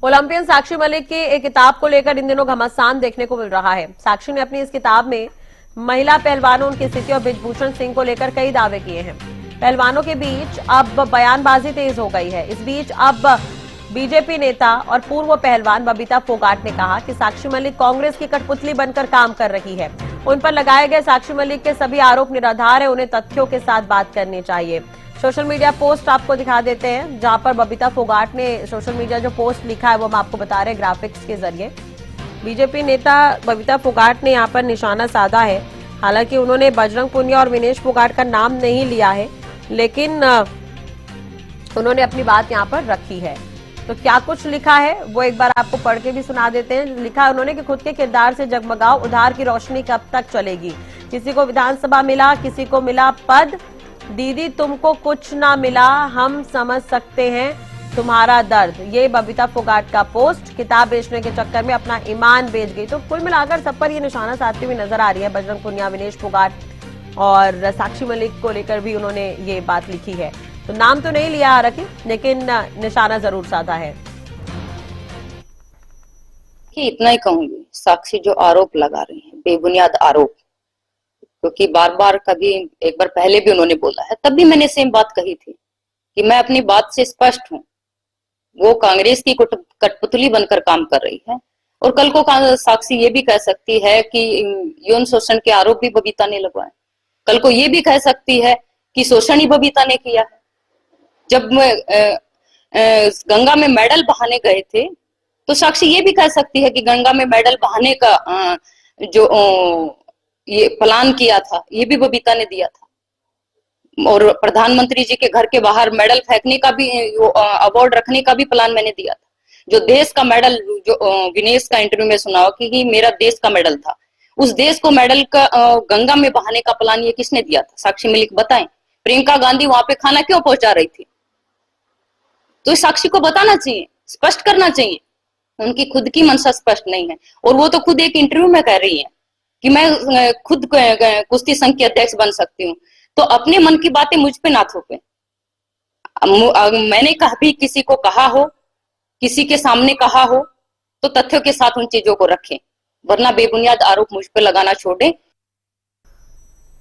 Olympian Sakshi Malik की एक किताब को लेकर इन दिनों घमासान देखने को मिल रहा है। साक्षी ने अपनी इस किताब में महिला पहलवानों, उनकी स्थिति और बृजभूषण सिंह को लेकर कई दावे किए हैं। पहलवानों के बीच अब बयानबाजी तेज हो गई है। इस बीच अब बीजेपी नेता और पूर्व पहलवान बबीता फोगाट ने कहा कि साक्षी मलिक कांग्रेस की कठपुतली बनकर काम कर रही है। उन पर लगाए गए साक्षी मलिक के सभी आरोप निराधार है, उन्हें तथ्यों के साथ बात करनी चाहिए। सोशल मीडिया पोस्ट आपको दिखा देते हैं, जहां पर बबीता फोगाट ने सोशल मीडिया जो पोस्ट लिखा है वो हम आपको बता रहे हैं ग्राफिक्स के जरिए। बीजेपी नेता बबीता फोगाट ने यहां पर निशाना साधा है। हालांकि उन्होंने बजरंग पुनिया और विनेश फोगाट का नाम नहीं लिया है, लेकिन उन्होंने अपनी बात यहां पर रखी है। तो क्या कुछ लिखा है वो एक बार आपको पढ़ के भी सुना देते हैं। लिखा है उन्होंने कि खुद के किरदार से जगमगाओ, उधार की रोशनी कब तक चलेगी। किसी को विधानसभा मिला, किसी को मिला पद, दीदी तुमको कुछ ना मिला, हम समझ सकते हैं तुम्हारा दर्द। ये बबीता फोगाट का पोस्ट। किताब बेचने के चक्कर में अपना ईमान बेच गई। तो कुल मिलाकर सब पर ये निशाना साधती हुई नजर आ रही है बजरंग पुनिया, विनेश फोगाट और साक्षी मलिक को लेकर भी उन्होंने ये बात लिखी है। तो नाम तो नहीं लिया रखी, लेकिन निशाना जरूर साधा है। कि इतना ही कहूंगी, साक्षी जो आरोप लगा रही है, बेबुनियाद आरोप, क्योंकि बार बार कभी एक बार पहले भी उन्होंने बोला है, तब भी मैंने सेम बात कही थी कि मैं अपनी बात से स्पष्ट हूं। वो कांग्रेस की कठपुतली बनकर काम कर रही है। और कल को साक्षी ये भी कह सकती है कि यौन शोषण के आरोप भी बबीता ने लगवाए। कल को ये भी कह सकती है कि शोषण ही बबीता ने किया है। जब गंगा में मेडल बहाने गए थे तो साक्षी ये भी कह सकती है कि गंगा में मेडल बहाने का जो ये प्लान किया था, ये भी बबीता ने दिया था। और प्रधानमंत्री जी के घर के बाहर मेडल फेंकने का भी, अवार्ड रखने का भी प्लान मैंने दिया था। जो देश का मेडल, जो विनेश का इंटरव्यू में सुना कि मेरा देश का मेडल था, उस देश को मेडल का गंगा में बहाने का प्लान ये किसने दिया था? साक्षी मलिक बताएं। प्रियंका गांधी वहां पे खाना क्यों पहुंचा रही थी? तो साक्षी को बताना चाहिए, स्पष्ट करना चाहिए। उनकी खुद की मंशा स्पष्ट नहीं है। और वो तो खुद एक इंटरव्यू में कह रही है कि मैं खुद कुश्ती संघ की अध्यक्ष बन सकती हूँ। तो अपने मन की बातें मुझ पे ना थोपे। मैंने कभी किसी को कहा हो, किसी के सामने कहा हो, तो तथ्यों के साथ उन चीजों को रखें, वरना बेबुनियाद आरोप मुझ पे लगाना छोड़ें।